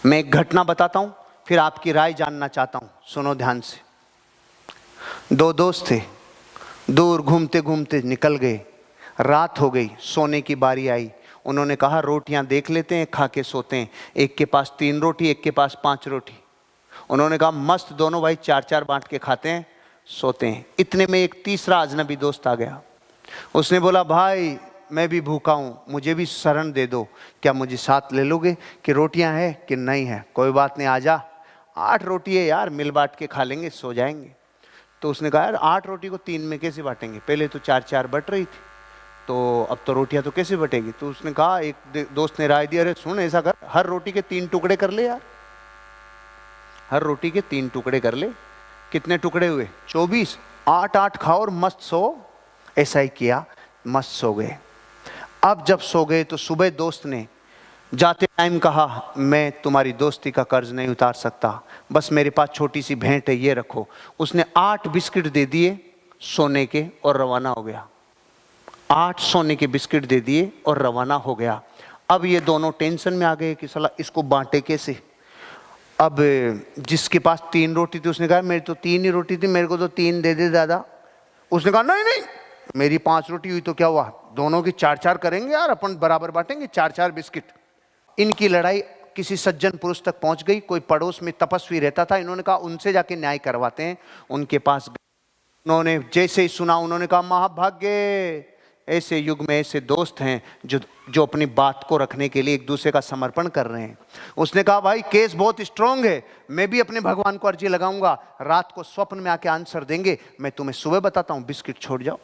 मैं एक घटना बताता हूं, फिर आपकी राय जानना चाहता हूं, सुनो ध्यान से। दो दोस्त थे, दूर घूमते घूमते निकल गए, रात हो गई, सोने की बारी आई। उन्होंने कहा रोटियां देख लेते हैं, खा के सोते हैं। एक के पास 3 रोटी, एक के पास 5 रोटी। उन्होंने कहा मस्त, दोनों भाई 4-4 बांट के खाते हैं, सोते हैं। इतने में एक तीसरा अजनबी दोस्त आ गया। उसने बोला भाई मैं भी भूखा हूँ, मुझे भी शरण दे दो, क्या मुझे साथ ले लोगे कि रोटियां है कि नहीं है? कोई बात नहीं, आजा, 8 रोटी है यार, मिल बांट के खा लेंगे, सो जाएंगे। तो उसने कहा यार 8 रोटी को 3 में कैसे बांटेंगे, पहले तो 4-4 बट रही थी, तो अब तो रोटियां तो कैसे बटेगी? तो उसने कहा, एक दोस्त ने राय दी, अरे सुन ऐसा कर, हर रोटी के 3 टुकड़े कर ले यार, हर रोटी के 3 टुकड़े कर ले। कितने टुकड़े हुए? 24। 8-8 खाओ और मस्त सो। ऐसा ही किया, मस्त सो गए। अब जब सो गए तो सुबह दोस्त ने जाते टाइम कहा मैं तुम्हारी दोस्ती का कर्ज नहीं उतार सकता, बस मेरे पास छोटी सी भेंट है, ये रखो। उसने 8 बिस्किट दे दिए सोने के और रवाना हो गया। 8 सोने के बिस्किट दे दिए और रवाना हो गया। अब ये दोनों टेंशन में आ गए कि साला इसको बांटे कैसे। अब जिसके पास 3 रोटी थी उसने कहा मेरी तो 3 ही रोटी थी, मेरे को तो 3 दे दे दादा। उसने कहा नहीं नहीं, मेरी 5 रोटी हुई तो क्या हुआ, दोनों की 4-4 करेंगे यार, अपन बराबर बांटेंगे, 4-4 बिस्किट। इनकी लड़ाई किसी सज्जन पुरुष तक पहुंच गई। कोई पड़ोस में तपस्वी रहता था, इन्होंने कहा उनसे जाके न्याय करवाते हैं। उनके पास उन्होंने जैसे ही सुना, उन्होंने कहा महाभाग्य, ऐसे युग में ऐसे दोस्त हैं जो अपनी बात को रखने के लिए एक दूसरे का समर्पण कर रहे हैं। उसने कहा भाई केस बहुत स्ट्रांग है, मैं भी अपने भगवान को अर्जी लगाऊंगा, रात को स्वप्न में आके आंसर देंगे, मैं तुम्हें सुबह बताता हूं, बिस्किट छोड़ जाओ।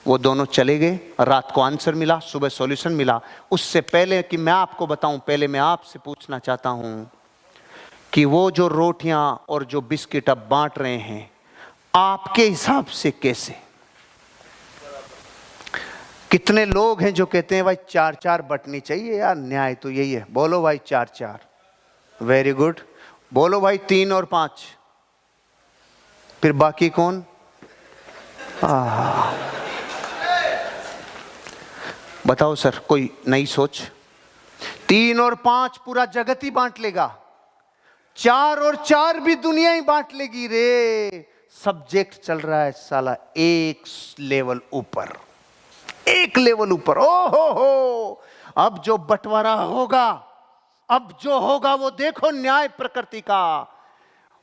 वो दोनों चले गए, रात को आंसर मिला, सुबह सॉल्यूशन मिला। उससे पहले कि मैं आपको बताऊं, पहले मैं आपसे पूछना चाहता हूं कि वो जो रोटियां और जो बिस्किट अब बांट रहे हैं, आपके हिसाब से कैसे? कितने लोग हैं जो कहते हैं भाई 4-4 बटनी चाहिए यार, न्याय तो यही है। बोलो भाई 4-4। Very good. बोलो भाई 3 और 5। फिर बाकी कौन? बताओ सर, कोई नई सोच? 3 और 5 पूरा जगत ही बांट लेगा, 4 और 4 भी दुनिया ही बांट लेगी रे। सब्जेक्ट चल रहा है साला एक लेवल ऊपर, एक लेवल ऊपर। ओ हो, अब जो बंटवारा होगा, अब जो होगा वो देखो न्याय प्रकृति का।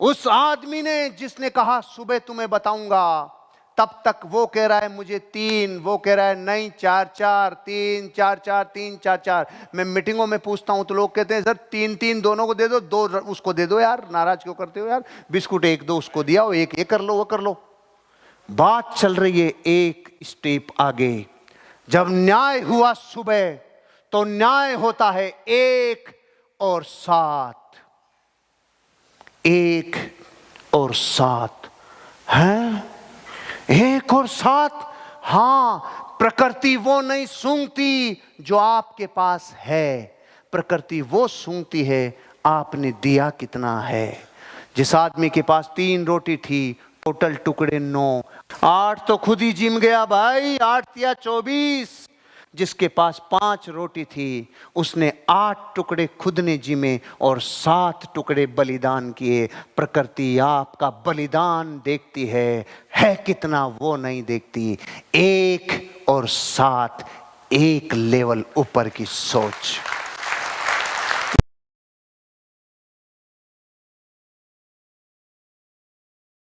उस आदमी ने जिसने कहा सुबह तुम्हें बताऊंगा, तब तक वो कह रहा है मुझे 3, वो कह रहा है नहीं 4-4, 3 4-4, 3 4-4। मैं मीटिंगों में पूछता हूं तो लोग कहते हैं सर 3-3 दोनों को दे दो, 2 उसको दे दो यार, नाराज क्यों करते हो यार, बिस्कुट 1-2 उसको दिया, वो 1 ये कर लो, वो कर लो। बात चल रही है एक स्टेप आगे। जब न्याय हुआ सुबह, तो न्याय होता है 1 और 7, 1 और 7 हैं, 1 और 7। हां, प्रकृति वो नहीं सूंघती जो आपके पास है, प्रकृति वो सूंघती है आपने दिया कितना है। जिस आदमी के पास 3 रोटी थी, टोटल टुकड़े 9, 8 तो खुद ही जिम गया भाई, 8 या 24। जिसके पास 5 रोटी थी, उसने 8 टुकड़े खुद ने जिमे और 7 टुकड़े बलिदान किए। प्रकृति आपका बलिदान देखती है कितना वो नहीं देखती। 1 और 7, एक लेवल ऊपर की सोच।